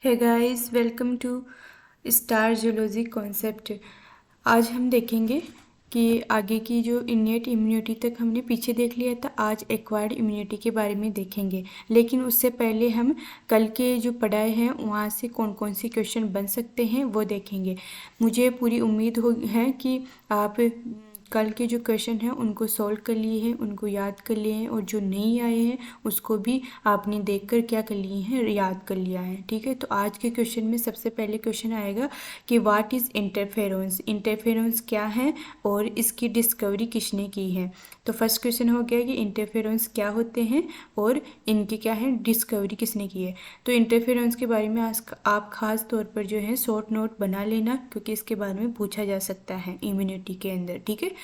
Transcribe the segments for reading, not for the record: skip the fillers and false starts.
है guys, welcome to star zoology concept. आज हम देखेंगे कि आगे की जो इन्नेट इम्यूनिटी तक हमने पीछे देख लिया था, आज एक्वायर्ड इम्यूनिटी के बारे में देखेंगे। लेकिन उससे पहले हम कल के जो पढ़ाए हैं वहाँ से कौन कौन सी क्वेश्चन बन सकते हैं वो देखेंगे। मुझे पूरी उम्मीद है कि आप कल के जो क्वेश्चन हैं उनको सॉल्व कर लिए हैं, उनको याद कर लिए हैं, और जो नहीं आए हैं उसको भी आपने देखकर क्या कर लिए हैं, याद कर लिया है। ठीक है, तो आज के क्वेश्चन में सबसे पहले क्वेश्चन आएगा कि व्हाट इज़ इंटरफेरेंस। इंटरफेरेंस क्या है और इसकी डिस्कवरी किसने की है। तो फर्स्ट क्वेश्चन हो गया कि इंटरफेरेंस क्या होते हैं और इनकी क्या है डिस्कवरी किसने की है। तो इंटरफेरेंस के बारे में आज आप खास तौर पर जो है शॉर्ट नोट बना लेना, क्योंकि इसके बारे में पूछा जा सकता है इम्यूनिटी के अंदर। ठीक है,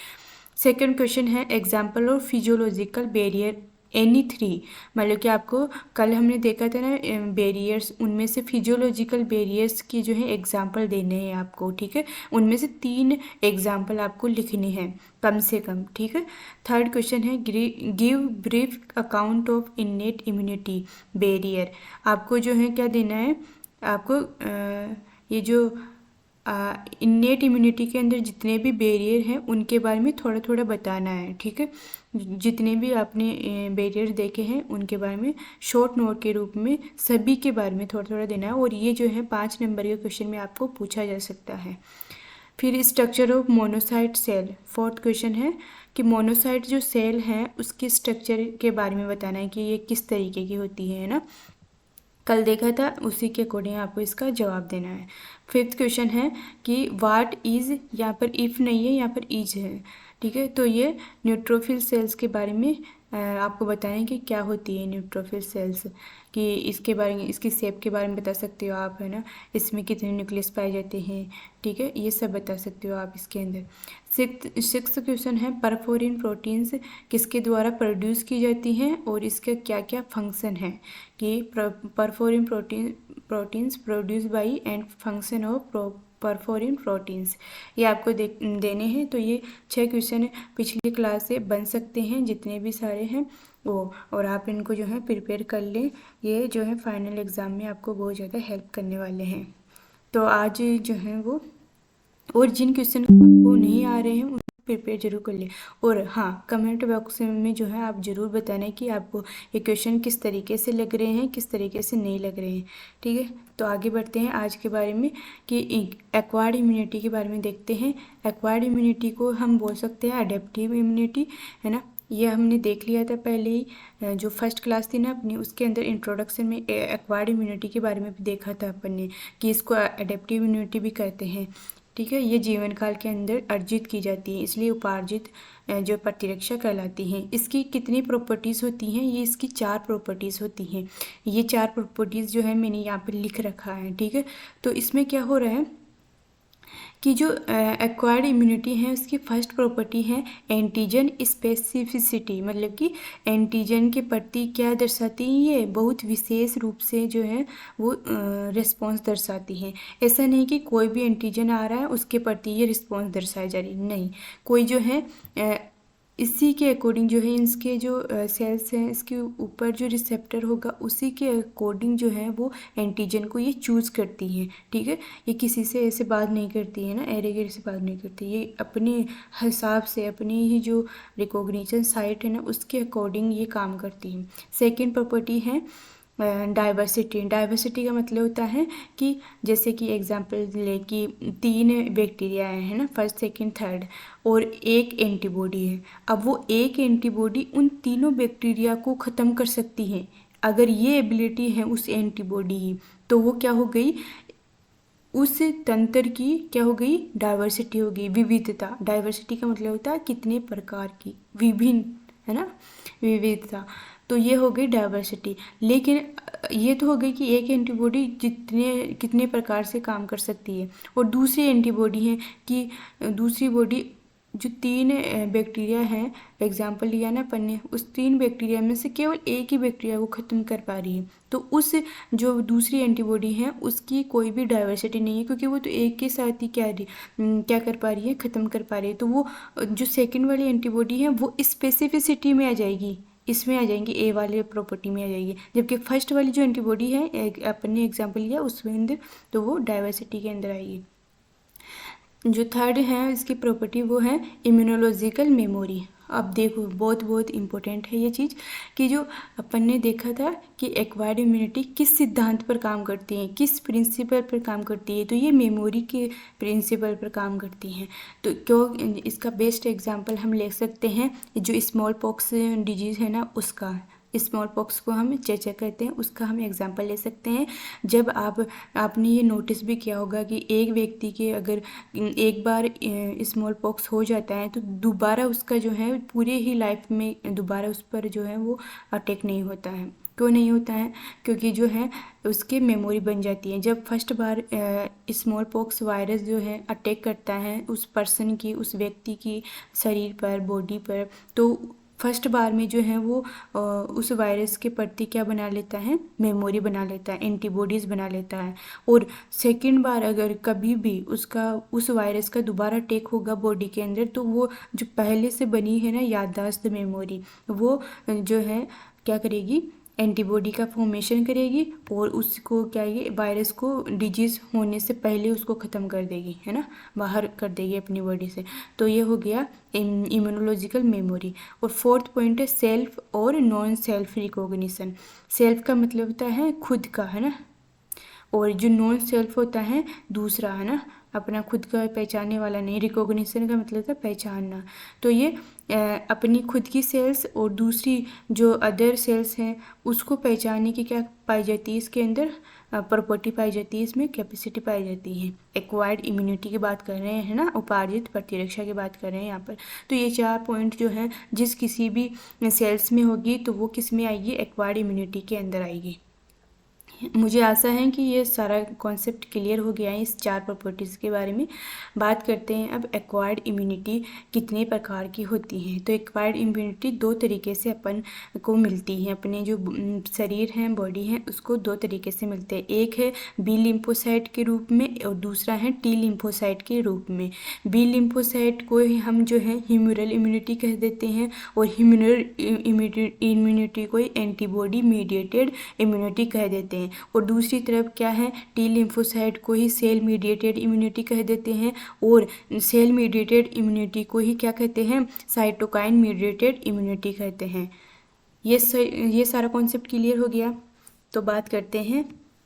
सेकंड क्वेश्चन है example of physiological barrier any three. मतलब कि आपको कल हमने देखा था ना बैरियर्स, उनमें से फिजियोलॉजिकल बैरियर्स की जो है एग्जाम्पल देने हैं आपको। ठीक है, उनमें से 3 एग्जाम्पल आपको लिखने हैं कम से कम। ठीक है, थर्ड क्वेश्चन है give brief account of innate immunity barrier. आपको जो है क्या देना है, आपको ये जो इन्नेट इम्यूनिटी के अंदर जितने भी बैरियर हैं उनके बारे में थोड़ा थोड़ा बताना है। ठीक है, जितने भी आपने बैरियर देखे हैं उनके बारे में शॉर्ट नोट के रूप में सभी के बारे में थोड़ा थोड़ा देना है, और ये जो है 5 नंबर के क्वेश्चन में आपको पूछा जा सकता है। फिर structure of monocyte cell, fourth question है कि मोनोसाइट जो सेल है उसके स्ट्रक्चर के बारे में बताना है कि ये किस तरीके की होती है ना, कल देखा था उसी के अकॉर्डिंग आपको इसका जवाब देना है। फिफ्थ क्वेश्चन है कि व्हाट इज़, यहाँ पर इफ़ नहीं है, यहाँ पर इज है। ठीक है, तो ये न्यूट्रोफिल सेल्स के बारे में आपको बताएं कि क्या होती है न्यूट्रोफिल सेल्स, कि इसके बारे में, इसकी शेप के बारे में बता सकते हो आप, है ना, इसमें कितने न्यूक्लियस पाए जाते हैं। ठीक है, ये सब बता सकते हो आप इसके अंदर। सिक्स्थ क्वेश्चन है परफोरिन प्रोटीन्स किसके द्वारा प्रोड्यूस की जाती हैं और इसका क्या क्या फंक्शन है। कि perforin proteins produce by and function of perforin proteins, ये आपको देने हैं। तो ये 6 क्वेश्चन पिछली क्लास से बन सकते हैं, जितने भी सारे हैं वो, और आप इनको जो है प्रिपेयर कर लें। ये जो है फाइनल एग्ज़ाम में आपको बहुत ज़्यादा हेल्प करने वाले हैं। तो आज जो है वो, और जिन क्वेश्चन आपको नहीं आ रहे हैं उनको प्रिपेयर जरूर कर ले। और हाँ, कमेंट बॉक्स में जो है आप ज़रूर बताना कि आपको ये क्वेश्चन किस तरीके से लग रहे हैं, किस तरीके से नहीं लग रहे हैं। ठीक है, तो आगे बढ़ते हैं आज के बारे में कि एक्वायर्ड इम्यूनिटी के बारे में देखते हैं। एक्वायर्ड इम्यूनिटी को हम बोल सकते हैं अडेप्टिव इम्यूनिटी, है ना। ये हमने देख लिया था पहले ही, जो फर्स्ट क्लास थी ना अपनी, उसके अंदर इंट्रोडक्शन में एक्वायर्ड इम्यूनिटी के बारे में भी देखा था अपन ने कि इसको अडेप्टिव इम्यूनिटी भी कहते हैं। ठीक है, ये जीवन काल के अंदर अर्जित की जाती है, इसलिए उपार्जित जो प्रतिरक्षा कहलाती हैं। इसकी कितनी प्रॉपर्टीज़ होती हैं, ये इसकी 4 प्रॉपर्टीज़ होती हैं। ये 4 प्रॉपर्टीज़ जो है मैंने यहाँ पे लिख रखा है। ठीक है, तो इसमें क्या हो रहा है कि जो एक्वायर्ड इम्यूनिटी है उसकी फर्स्ट प्रॉपर्टी है एंटीजन स्पेसिफिसिटी। मतलब कि एंटीजन के प्रति क्या दर्शाती है, ये बहुत विशेष रूप से जो है वो रिस्पॉन्स दर्शाती है। ऐसा नहीं कि कोई भी एंटीजन आ रहा है उसके प्रति ये रिस्पॉन्स दर्शाई जा रही, नहीं, कोई जो है इसी के अकॉर्डिंग जो है इसके जो सेल्स हैं इसके ऊपर जो रिसेप्टर होगा उसी के अकॉर्डिंग जो है वो एंटीजन को ये चूज़ करती है। ठीक है, ये किसी से ऐसे बात नहीं करती है ना, एरेगेर से बात नहीं करती, ये अपने हिसाब से अपनी ही जो रिकॉग्निशन साइट है ना उसके अकॉर्डिंग ये काम करती है। सेकेंड प्रॉपर्टी है डाइवर्सिटी। डाइवर्सिटी का मतलब होता है कि जैसे कि एग्जांपल ले कि 3 बैक्टीरिया हैं ना, फर्स्ट सेकंड थर्ड, और एक एंटीबॉडी है। अब वो एक एंटीबॉडी उन तीनों बैक्टीरिया को ख़त्म कर सकती है। अगर ये एबिलिटी है उस एंटीबॉडी की, तो वो क्या हो गई, उस तंत्र की क्या हो गई, डाइवर्सिटी हो गई, विविधता। डाइवर्सिटी का मतलब होता है कितने प्रकार की, विभिन्न, है ना, विविधता। तो ये हो गई डाइवर्सिटी। लेकिन ये तो हो गई कि एक एंटीबॉडी कितने प्रकार से काम कर सकती है, और दूसरी एंटीबॉडी है कि दूसरी बॉडी जो 3 बैक्टीरिया हैं, एग्जाम्पल लिया ना अपन ने, उस 3 बैक्टीरिया में से केवल एक ही बैक्टीरिया को ख़त्म कर पा रही है। तो उस जो दूसरी एंटीबॉडी है उसकी कोई भी डाइवर्सिटी नहीं है, क्योंकि वो तो एक के साथ ही क्या कर पा रही है, ख़त्म कर पा रही है। तो वो जो सेकंड वाली एंटीबॉडी है वो स्पेसिफिसिटी में आ जाएगी, इसमें आ जाएंगी, ए वाली प्रॉपर्टी में आ जाएगी। जबकि फर्स्ट वाली जो एंटीबॉडी है अपन ने एग्जाम्पल लिया उसमें अंदर, तो वो डाइवर्सिटी के अंदर आएगी। जो थर्ड है इसकी प्रॉपर्टी वो है इम्यूनोलॉजिकल मेमोरी। अब देखो बहुत बहुत इम्पोर्टेंट है ये चीज़ कि जो अपन ने देखा था कि एक्वायर्ड इम्यूनिटी किस सिद्धांत पर काम करती है, किस प्रिंसिपल पर काम करती है, तो ये मेमोरी के प्रिंसिपल पर काम करती हैं। तो क्यों, इसका बेस्ट एग्जांपल हम ले सकते हैं जो स्मॉल पॉक्स डिजीज़ है ना, उसका स्मॉल पॉक्स को हम चर्चा करते हैं, उसका हम एग्जांपल ले सकते हैं। जब आपने ये नोटिस भी किया होगा कि एक व्यक्ति के अगर एक बार स्मॉल पॉक्स हो जाता है तो दोबारा उसका जो है पूरे ही लाइफ में दोबारा उस पर जो है वो अटैक नहीं होता है। क्यों नहीं होता है? क्योंकि जो है उसकी मेमोरी बन जाती है। जब फर्स्ट बार स्मॉल पॉक्स वायरस जो है अटैक करता है उस पर्सन की, उस व्यक्ति की शरीर पर, बॉडी पर, तो फर्स्ट बार में जो है वो उस वायरस के प्रति क्या बना लेता है, मेमोरी बना लेता है, एंटीबॉडीज़ बना लेता है। और सेकंड बार अगर कभी भी उस वायरस का दोबारा अटैक होगा बॉडी के अंदर, तो वो जो पहले से बनी है ना याददाश्त मेमोरी, वो जो है क्या करेगी, एंटीबॉडी का फॉर्मेशन करेगी और उसको क्या ये वायरस को डिजीज़ होने से पहले उसको ख़त्म कर देगी, है ना, बाहर कर देगी अपनी बॉडी से। तो ये हो गया इम्यूनोलॉजिकल मेमोरी। और फोर्थ पॉइंट है सेल्फ और नॉन सेल्फ रिकॉग्निशन। सेल्फ का मतलब होता है खुद का, है ना, और जो नॉन सेल्फ होता है दूसरा, है ना, अपना खुद का पहचानने वाला नहीं। रिकॉग्निशन का मतलब था पहचानना। तो ये अपनी खुद की सेल्स और दूसरी जो अदर सेल्स हैं उसको पहचानने की क्या पाई जाती है, इसके अंदर प्रॉपर्टी पाई जाती है, इसमें कैपेसिटी पाई जाती है। एक्वायर्ड इम्यूनिटी की बात कर रहे हैं, है ना, उपार्जित प्रतिरक्षा की बात कर रहे हैं यहाँ पर। तो ये 4 पॉइंट जो हैं जिस किसी भी सेल्स में होगी तो वो किस में आएगी, एक्वायर्ड इम्यूनिटी के अंदर आएगी। मुझे आशा है कि ये सारा कॉन्सेप्ट क्लियर हो गया है इस 4 प्रॉपर्टीज़ के बारे में। बात करते हैं अब एक्वायर्ड इम्यूनिटी कितने प्रकार की होती हैं। तो एक्वायर्ड इम्यूनिटी 2 तरीके से अपन को मिलती है, अपने जो शरीर है, बॉडी है, उसको 2 तरीके से मिलते हैं। एक है बी लिम्फोसाइट के रूप में और दूसरा है टी लिम्फोसाइट के रूप में। बी लिम्फोसाइट को ही हम जो है ह्यूमरल इम्यूनिटी कह देते हैं और ह्यूमरल इम्यूनिटी को एंटीबॉडी मीडिएटेड इम्यूनिटी कह देते हैं। और दूसरी तरफ क्या है, टी लिम्फोसाइट को ही सेल मीडिएटेड इम्यूनिटी कह देते हैं और सेल मीडिएटेड इम्यूनिटी को ही क्या कहते हैं, साइटोकाइन मीडिएटेड इम्यूनिटी कहते हैं। ये सारा कॉन्सेप्ट क्लियर हो गया। तो बात करते हैं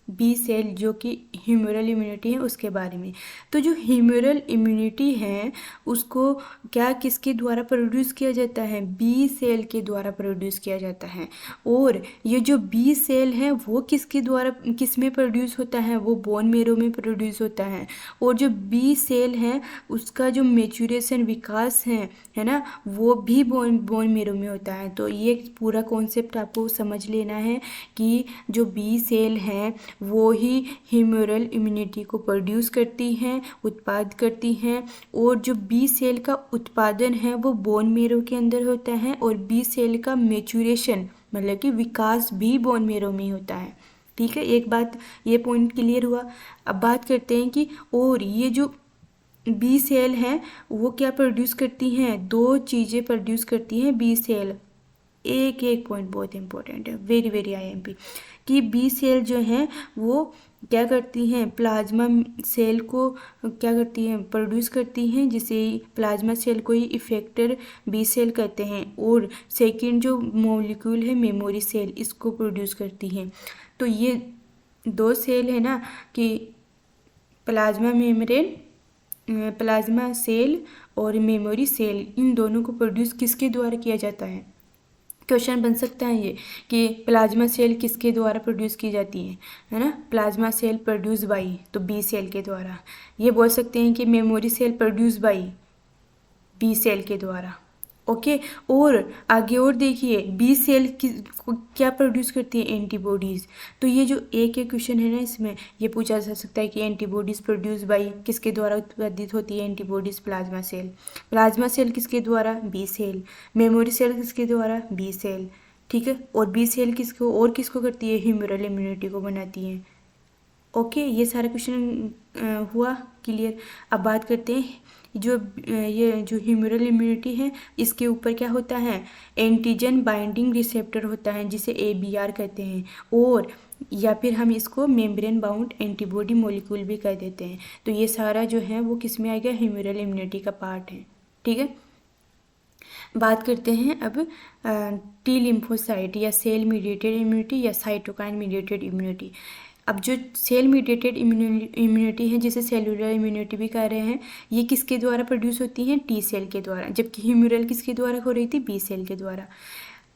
बी सेल जो कि ह्यूमरल इम्यूनिटी है उसके बारे में। तो जो ह्यूमरल इम्यूनिटी है उसको क्या किसके द्वारा प्रोड्यूस किया जाता है, बी सेल के द्वारा प्रोड्यूस किया जाता है। और ये जो बी सेल है वो किसके द्वारा, किस में प्रोड्यूस होता है, वो बोन मेरो में प्रोड्यूस होता है। और जो बी सेल है उसका जो मेचुरेशन, विकास है ना, वो भी बोन मेरो में होता है। तो ये पूरा कॉन्सेप्ट आपको समझ लेना है कि जो बी सेल है वो ही ह्यूमरल इम्यूनिटी को प्रोड्यूस करती हैं, उत्पाद करती हैं। और जो बी सेल का उत्पादन है वो बोन मेरो के अंदर होता है और बी सेल का मेचुरेशन मतलब कि विकास भी बोन मेरो में होता है। ठीक है, एक बात, ये पॉइंट क्लियर हुआ। अब बात करते हैं कि और ये जो बी सेल है वो क्या प्रोड्यूस करती हैं, 2 चीज़ें प्रोड्यूस करती हैं बी सेल। एक पॉइंट बहुत इंपॉर्टेंट है, वेरी वेरी IMP, कि बी सेल जो हैं वो क्या करती हैं, प्लाज्मा सेल को क्या करती हैं, प्रोड्यूस करती हैं, जिसे प्लाज्मा सेल को ही इफेक्टर बी सेल कहते हैं। और सेकंड जो मॉलिक्यूल है मेमोरी सेल, इसको प्रोड्यूस करती हैं। तो ये 2 सेल है ना कि प्लाज्मा मेम्ब्रेन, प्लाज्मा सेल और मेमोरी सेल, इन दोनों को प्रोड्यूस किसके द्वारा किया जाता है। क्वेश्चन बन सकता है ये कि प्लाज्मा सेल किसके द्वारा प्रोड्यूस की जाती है ना, प्लाज्मा सेल प्रोड्यूस बाई, तो बी सेल के द्वारा। ये बोल सकते हैं कि memory cell produce by B cell के द्वारा। ओके, और आगे और देखिए बी सेल क्या प्रोड्यूस करती है, एंटीबॉडीज़। तो ये जो एक क्वेश्चन है ना इसमें ये पूछा जा सकता है कि एंटीबॉडीज़ प्रोड्यूस बाई किसके द्वारा उत्पादित होती है antibodies, plasma cell. Plasma cell किसके द्वारा, बी सेल। मेमोरी सेल किसके द्वारा, बी सेल। ठीक है, और बी सेल किसको करती है, ह्यूमरल इम्यूनिटी को बनाती है। ओके, ये सारा क्वेश्चन हुआ क्लियर। अब बात करते हैं ये जो ह्यूमरल इम्यूनिटी है, इसके ऊपर क्या होता है, एंटीजन बाइंडिंग रिसेप्टर होता है जिसे ABR कहते हैं, और या फिर हम इसको मेम्ब्रेन बाउंड एंटीबॉडी मॉलिक्यूल भी कह देते हैं। तो ये सारा जो है वो किस में आएगा, ह्यूमरल इम्यूनिटी का पार्ट है। ठीक है, बात करते हैं अब टी लिम्फोसाइट या सेल मीडिएटेड इम्यूनिटी या साइटोकाइन मीडिएटेड इम्यूनिटी। अब जो सेल मीडिएटेड इम्यूनिटी है, जिसे सेलुलर इम्यूनिटी भी कह रहे हैं, ये किसके द्वारा प्रोड्यूस होती है, T सेल के द्वारा, जबकि ह्यूमरल किसके द्वारा हो रही थी, B सेल के द्वारा।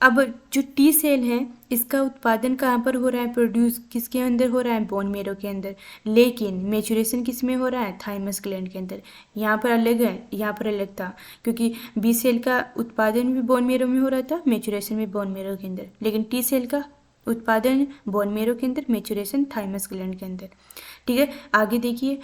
अब जो T सेल है, इसका उत्पादन कहाँ पर हो रहा है, प्रोड्यूस किसके अंदर हो रहा है, बोन मेरो के अंदर, लेकिन मैच्योरेशन किस में हो रहा है, थाइमस ग्लैंड के अंदर। यहाँ पर अलग है, यहाँ पर अलग था, क्योंकि B सेल का उत्पादन भी बोन मेरो में हो रहा था, मैच्योरेशन भी बोन मेरो के अंदर, लेकिन T सेल का उत्पादन बोन मेरो के अंदर, मैच्योरेशन थाइमस ग्लैंड के अंदर। ठीक है, आगे देखिए,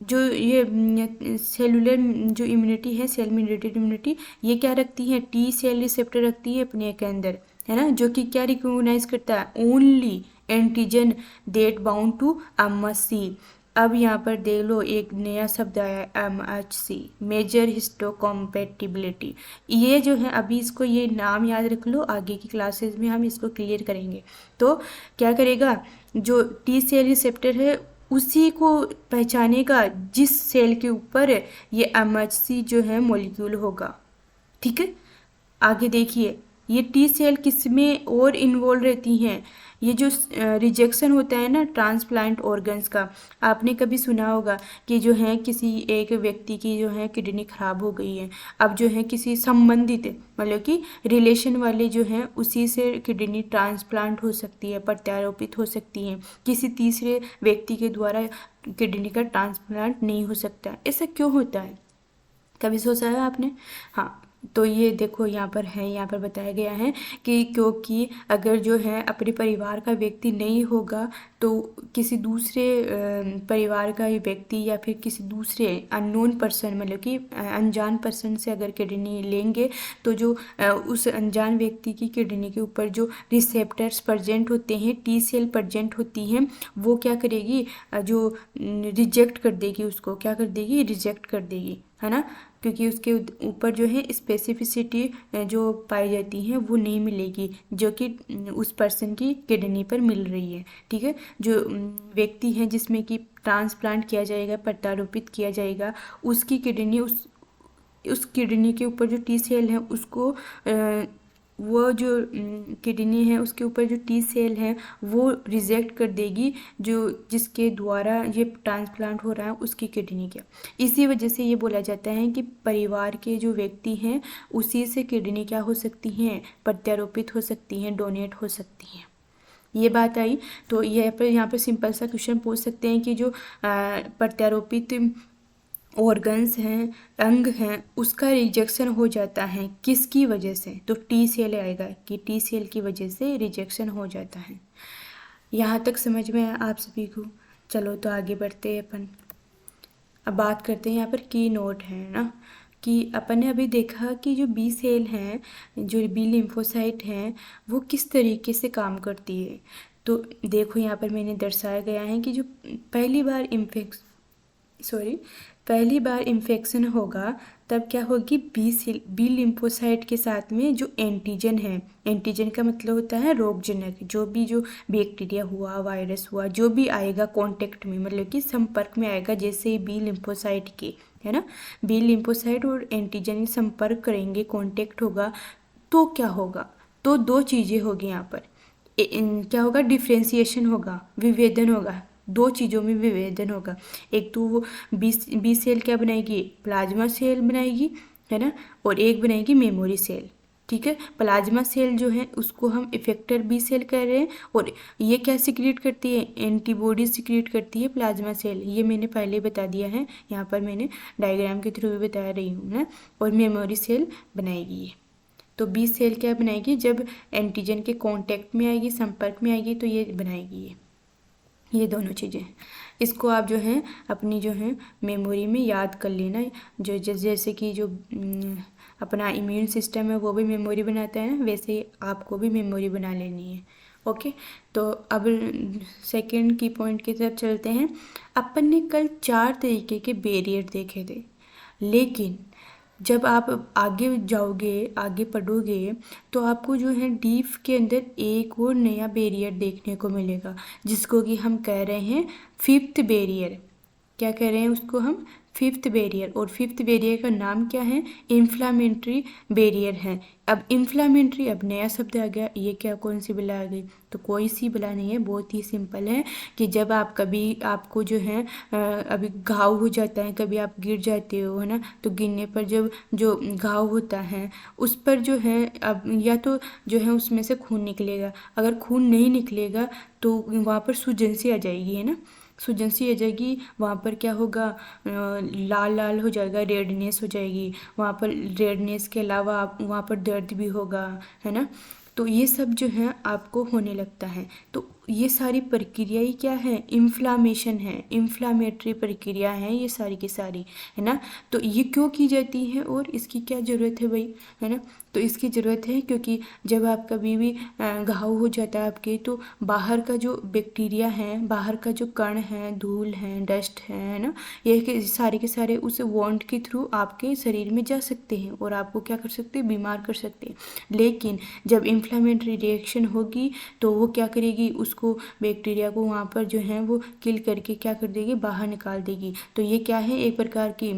जो ये सेलुलर जो इम्यूनिटी है, सेल मीडिएटेड इम्यूनिटी, ये क्या रखती है, T सेल रिसेप्टर रखती है अपने के अंदर, है ना, जो कि क्या रिकॉग्नाइज करता है, only antigen that bound to MHC। अब यहाँ पर देख लो, एक नया शब्द आया है, MHC, मेजर हिस्टोकॉम्पैटिबिलिटी। ये जो है, अभी इसको ये नाम याद रख लो, आगे की क्लासेस में हम इसको क्लियर करेंगे। तो क्या करेगा, जो T सेल रिसेप्टर है उसी को पहचानेगा जिस सेल के ऊपर ये MHC जो है मॉलिक्यूल होगा। ठीक है, आगे देखिए, ये T सेल किस में और इन्वॉल्व रहती हैं, ये जो रिजेक्शन होता है ना ट्रांसप्लांट ऑर्गन्स का, आपने कभी सुना होगा कि जो है किसी एक व्यक्ति की जो है किडनी खराब हो गई है, अब जो है किसी संबंधित मतलब कि रिलेशन वाले जो हैं उसी से किडनी ट्रांसप्लांट हो सकती है, प्रत्यारोपित हो सकती है, किसी तीसरे व्यक्ति के द्वारा किडनी का ट्रांसप्लांट नहीं हो सकता। ऐसा क्यों होता है, कभी सोचा है आपने? हाँ, तो ये देखो यहाँ पर है, यहाँ पर बताया गया है कि क्योंकि अगर जो है अपने परिवार का व्यक्ति नहीं होगा तो किसी दूसरे परिवार का ही व्यक्ति या फिर किसी दूसरे अननोन पर्सन, मतलब कि अनजान पर्सन से अगर किडनी लेंगे तो जो उस अनजान व्यक्ति की किडनी के ऊपर जो रिसेप्टर्स प्रेजेंट होते हैं, T सेल प्रेजेंट होती हैं, वो क्या करेगी, जो रिजेक्ट कर देगी, उसको क्या कर देगी, रिजेक्ट कर देगी, है ना, क्योंकि उसके ऊपर जो है स्पेसिफिसिटी जो पाई जाती है वो नहीं मिलेगी जो कि उस पर्सन की किडनी पर मिल रही है। ठीक है, जो व्यक्ति है जिसमें कि ट्रांसप्लांट किया जाएगा, प्रत्यारोपित किया जाएगा, उसकी किडनी उस किडनी के ऊपर जो T सेल है उसको वो जो किडनी है उसके ऊपर जो T सेल है वो रिजेक्ट कर देगी, जो जिसके द्वारा ये ट्रांसप्लांट हो रहा है उसकी किडनी का। इसी वजह से ये बोला जाता है कि परिवार के जो व्यक्ति हैं उसी से किडनी क्या हो सकती हैं, प्रत्यारोपित हो सकती हैं, डोनेट हो सकती हैं। ये बात आई। तो यहाँ पर सिंपल सा क्वेश्चन पूछ सकते हैं कि जो प्रत्यारोपित ऑर्गन्स हैं, अंग हैं, उसका रिजेक्शन हो जाता है किसकी वजह से, तो T सेल आएगा कि T सेल की वजह से रिजेक्शन हो जाता है। यहाँ तक समझ में आया आप सभी को? चलो तो आगे बढ़ते हैं अपन। अब बात करते हैं, यहाँ पर की नोट है ना, कि अपन ने अभी देखा कि जो B सेल हैं, जो B लिम्फोसाइट हैं, वो किस तरीके से काम करती है। तो देखो यहाँ पर मैंने दर्शाया गया है कि जो पहली बार इन्फेक्शन होगा तब क्या होगी, बी लिम्फोसाइट के साथ में जो एंटीजन है, एंटीजन का मतलब होता है रोगजनक, जो बैक्टीरिया हुआ, वायरस हुआ, जो भी आएगा कांटेक्ट में, मतलब कि संपर्क में आएगा, जैसे बी लिम्फोसाइट के, है ना, बी लिम्फोसाइट और एंटीजन संपर्क करेंगे, कांटेक्ट होगा, तो क्या होगा, तो दो चीज़ें होगी यहाँ पर। क्या होगा, डिफ्रेंसिएशन होगा, विभेदन होगा, दो चीज़ों में विभेदन होगा। एक तो वो बी सेल क्या बनाएगी, प्लाज्मा सेल बनाएगी, है ना, और एक बनाएगी मेमोरी सेल। ठीक है, प्लाज्मा सेल जो है उसको हम इफेक्टर बी सेल कह रहे हैं, और ये क्या सिक्रिएट करती है, एंटीबॉडी सिक्रिएट करती है प्लाज्मा सेल, ये मैंने पहले बता दिया है, यहाँ पर मैंने डायग्राम के थ्रू भी बता रही हूँ ना। और मेमोरी सेल बनाएगी ये। तो बी सेल क्या बनाएगी, जब एंटीजन के कॉन्टेक्ट में आएगी, संपर्क में आएगी, तो ये बनाएगी ये दोनों चीज़ें। इसको आप जो है अपनी जो है मेमोरी में याद कर लेना, जो जैसे कि जो अपना इम्यून सिस्टम है वो भी मेमोरी बनाता है ना, वैसे आपको भी मेमोरी बना लेनी है। ओके, तो अब सेकंड की पॉइंट की तरफ चलते हैं। अपन ने कल 4 तरीके के बैरियर देखे थे, लेकिन जब आप आगे जाओगे, आगे पढ़ोगे, तो आपको जो है डीप के अंदर एक और नया बैरियर देखने को मिलेगा, जिसको कि हम कह रहे हैं फिफ्थ बैरियर। क्या कह रहे हैं उसको हम? Fifth barrier. और फिफ्थ बैरियर का नाम क्या है? इन्फ्लामेटरी बैरियर है। अब इन्फ्लामेटरी, अब नया शब्द आ गया, ये क्या कौन सी बला आ गई? तो कोई सी बला नहीं है, बहुत ही सिंपल है कि जब आप कभी आपको जो है अभी घाव हो जाता है, कभी आप गिर जाते हो, है ना, तो गिरने पर जब जो घाव होता है उस पर जो है अब या तो जो है उसमें से खून निकलेगा, अगर खून नहीं निकलेगा तो वहाँ पर सूजन सी आ जाएगी, है ना, सूजन सी आ जाएगी, वहाँ पर क्या होगा, लाल लाल हो जाएगा, रेडनेस हो जाएगी, वहाँ पर रेडनेस के अलावा आप वहाँ पर दर्द भी होगा, है ना। तो ये सब जो है आपको होने लगता है। तो ये सारी प्रक्रिया ही क्या है? इन्फ्लामेशन है, इन्फ्लामेटरी प्रक्रिया है ये सारी की सारी, है ना। तो ये क्यों की जाती है और इसकी क्या ज़रूरत है भाई, है ना। तो इसकी ज़रूरत है क्योंकि जब आप कभी भी घाव हो जाता है आपके, तो बाहर का जो बैक्टीरिया है, बाहर का जो कण है, धूल है, डस्ट है ना, ये सारे के सारे उस वॉन्ड के थ्रू आपके शरीर में जा सकते हैं और आपको क्या कर सकते हैं? बीमार कर सकते हैं। लेकिन जब इन्फ्लामेटरी रिएक्शन होगी तो वो क्या करेगी? उसको बैक्टीरिया को वहाँ पर जो है वो किल करके क्या कर देगी? बाहर निकाल देगी। तो ये क्या है? एक प्रकार की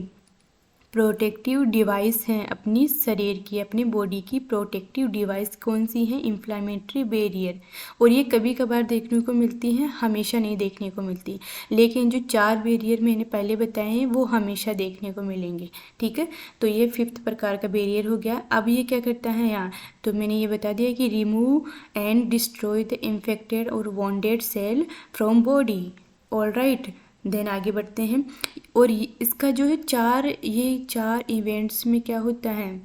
प्रोटेक्टिव डिवाइस हैं अपनी शरीर की, अपनी बॉडी की प्रोटेक्टिव डिवाइस कौन सी है? Inflammatory barrier. और ये कभी कभार देखने को मिलती हैं, हमेशा नहीं देखने को मिलती। लेकिन जो 4 बैरियर मैंने पहले बताए हैं वो हमेशा देखने को मिलेंगे, ठीक है। तो ये फिफ्थ प्रकार का बैरियर हो गया। अब ये क्या करता है यहाँ? तो मैंने ये बता दिया कि remove and destroy the infected और wounded cell from body. All right, then आगे बढ़ते हैं। और इसका जो है ये चार इवेंट्स में क्या होता है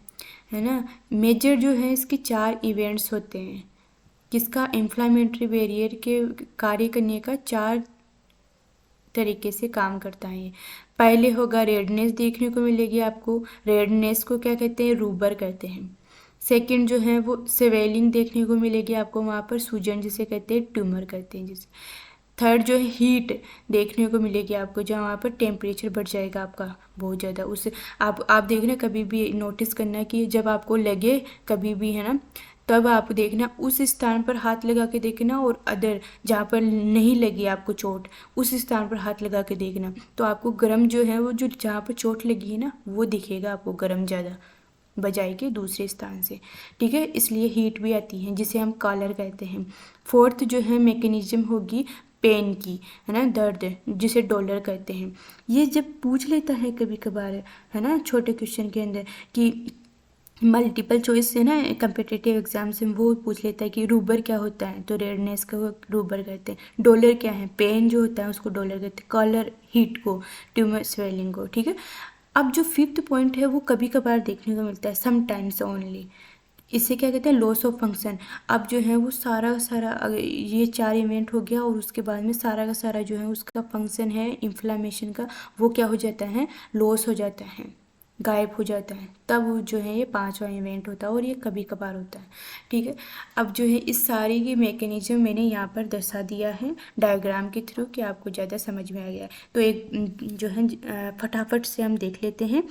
ना, मेजर जो है इसके 4 इवेंट्स होते हैं। किसका? इन्फ्लामेटरी बैरियर के कार्य करने का 4 तरीके से काम करता है। पहले होगा रेडनेस देखने को मिलेगी आपको, रेडनेस को क्या कहते हैं? रूबर कहते हैं। सेकंड जो है वो स्वेलिंग देखने को मिलेगी आपको, वहाँ पर सूजन जिसे कहते हैं, ट्यूमर कहते हैं जिसे। थर्ड जो है हीट देखने को मिलेगी आपको, जहाँ वहाँ पर टेम्परेचर बढ़ जाएगा आपका बहुत ज़्यादा। उस आप देखना, कभी भी नोटिस करना कि जब आपको लगे कभी भी, है ना, तब आप देखना उस स्थान पर हाथ लगा के देखना, और अदर जहाँ पर नहीं लगी आपको चोट उस स्थान पर हाथ लगा के देखना, तो आपको गर्म जो है वो जो जहाँ पर चोट लगी है ना वो दिखेगा आपको गर्म ज़्यादा बजाय के दूसरे स्थान से, ठीक है। इसलिए हीट भी आती है जिसे हम कॉलर कहते हैं। फोर्थ जो है मैकेनिज्म होगी पेन की, है ना, दर्द जिसे डॉलर कहते हैं। ये जब पूछ लेता है कभी कभार, है ना, छोटे क्वेश्चन के अंदर कि मल्टीपल चॉइस से ना कम्पिटिटिव एग्जाम से वो पूछ लेता है कि रूबर क्या होता है, तो रेडनेस को रूबर कहते हैं। डॉलर क्या है? पेन जो होता है उसको डॉलर कहते हैं। कॉलर हीट को, ट्यूमर स्वेलिंग को, ठीक है। अब जो फिफ्थ पॉइंट है वो कभी कभार देखने को मिलता है, समटाइम्स ओनली। इसे क्या कहते हैं? Loss of function. अब जो है वो सारा ये 4 इवेंट हो गया और उसके बाद में सारा का सारा जो है उसका फंक्शन है इन्फ्लामेशन का, वो क्या हो जाता है? लॉस हो जाता है, गायब हो जाता है। तब जो है ये 5वां इवेंट होता है और ये कभी कभार होता है, ठीक है। अब जो है इस सारी की मैकेनिज्म मैंने यहाँ पर दर्शा दिया है डायग्राम के थ्रू कि आपको ज़्यादा समझ में आ गया है। तो एक जो है फटाफट से हम देख लेते हैं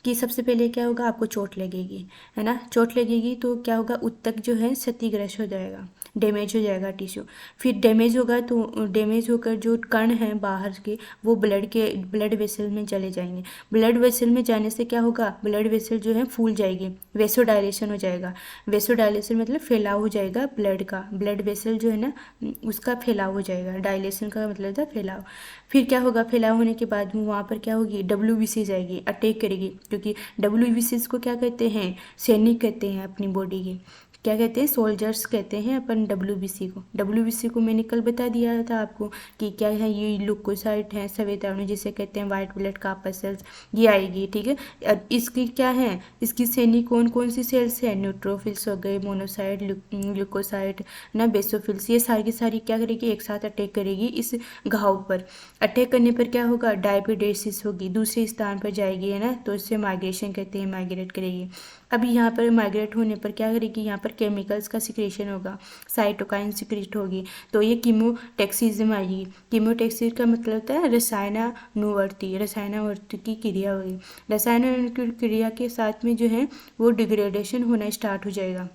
कि सबसे पहले क्या होगा? आपको चोट लगेगी, है ना। चोट लगेगी तो क्या होगा? ऊतक जो है क्षतिग्रस्त हो जाएगा, डैमेज हो जाएगा टिश्यू। फिर डैमेज होगा तो डैमेज होकर जो कण हैं बाहर के वो ब्लड वेसल में चले जाएंगे। ब्लड वेसल में जाने से क्या होगा? ब्लड वेसल जो है फूल जाएगी, वेसोडाइलेशन हो जाएगा। वेसोडाइलेशन मतलब फैलाव हो जाएगा ब्लड का, ब्लड वेसल जो है ना उसका फैलाव हो जाएगा। डायलेशन का मतलब था फैलाव। फिर क्या होगा? फैलाव होने के बाद वहाँ पर क्या होगी? WBC जाएगी, अटैक करेगी, क्योंकि WBC को क्या कहते हैं? सैनिक कहते हैं अपनी बॉडी के, क्या कहते हैं? सोल्जर्स कहते हैं अपन WBC को मैंने कल बता दिया था आपको कि क्या है, ये ल्यूकोसाइट है, श्वेत अणु जिसे कहते हैं, वाइट ब्लड कार्पल सेल्स, ये आएगी, ठीक है। अब इसकी क्या है? इसकी सैनिक कौन कौन सी सेल्स है? न्यूट्रोफिल्स हो गए, मोनोसाइट, ल्यूकोसाइट ना, बेसोफिल्स, ये सारी की सारी क्या करेगी? एक साथ अटैक करेगी इस घाव पर। अटैक करने पर क्या होगा? डायपिडेसिस होगी, दूसरे स्थान पर जाएगी, है ना, तो इससे माइग्रेशन कहते हैं, माइग्रेट करेगी। अभी यहाँ पर माइग्रेट होने पर क्या करेगी, यहाँ पर केमिकल्स का सिक्रेशन होगा, साइटोकाइन सिक्रेट होगी, तो ये कीमोटैक्सिज्म आएगी। कीमोटैक्सिस का मतलब होता है रसायनावर्ती की क्रिया होगी। रसायनावर्ती क्रिया के साथ में जो है वो डिग्रेडेशन होना स्टार्ट हो जाएगा।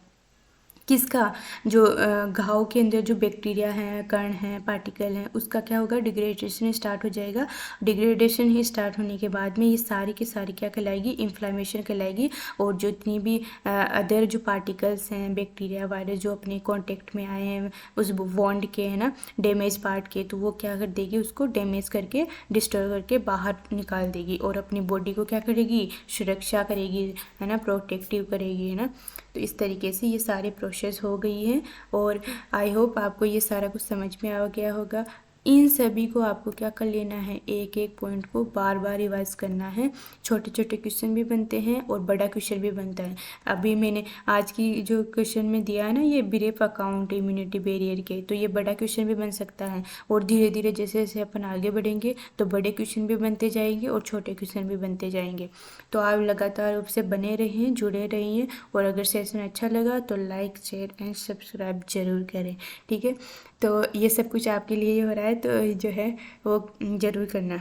किसका, जो घाव के अंदर जो बैक्टीरिया हैं, कण हैं, पार्टिकल हैं, उसका क्या होगा, डिग्रेडेशन स्टार्ट हो जाएगा। डिग्रेडेशन ही स्टार्ट होने के बाद में ये सारी की सारी क्या कहलाएगी, इन्फ्लामेशन कहलाएगी। और जो इतनी भी अदर जो पार्टिकल्स हैं, बैक्टीरिया, वायरस जो अपने कांटेक्ट में आए हैं उस वॉन्ड के, है ना, डैमेज पार्ट के, तो वो क्या कर देगी, उसको डैमेज करके डिस्ट्रॉय करके बाहर निकाल देगी और अपनी बॉडी को क्या करेगी, सुरक्षा करेगी, है ना, प्रोटेक्टिव करेगी, है ना। तो इस तरीके से ये सारे प्रोसेस हो गई हैं और आई होप आपको ये सारा कुछ समझ में आ गया होगा। इन सभी को आपको क्या कर लेना है, एक एक पॉइंट को बार बार रिवाइज करना है। छोटे छोटे क्वेश्चन भी बनते हैं और बड़ा क्वेश्चन भी बनता है। अभी मैंने आज की जो क्वेश्चन में दिया है ना, ये ब्रीफ अकाउंट इम्यूनिटी बैरियर के, तो ये बड़ा क्वेश्चन भी बन सकता है। और धीरे धीरे जैसे जैसे अपन आगे बढ़ेंगे तो बड़े क्वेश्चन भी बनते जाएंगे और छोटे क्वेश्चन भी बनते जाएंगे। तो आप लगातार रूप से बने रहिए, जुड़े रहिए, और अगर सेशन अच्छा लगा तो लाइक, शेयर एंड सब्सक्राइब जरूर करें, ठीक है। तो ये सब कुछ आपके लिए ही हो रहा है, तो जो है वो ज़रूर करना,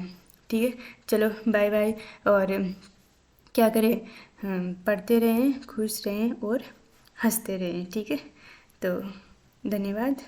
ठीक है। चलो बाय बाय, और क्या करें, पढ़ते रहें, खुश रहें और हंसते रहें, ठीक है। तो धन्यवाद।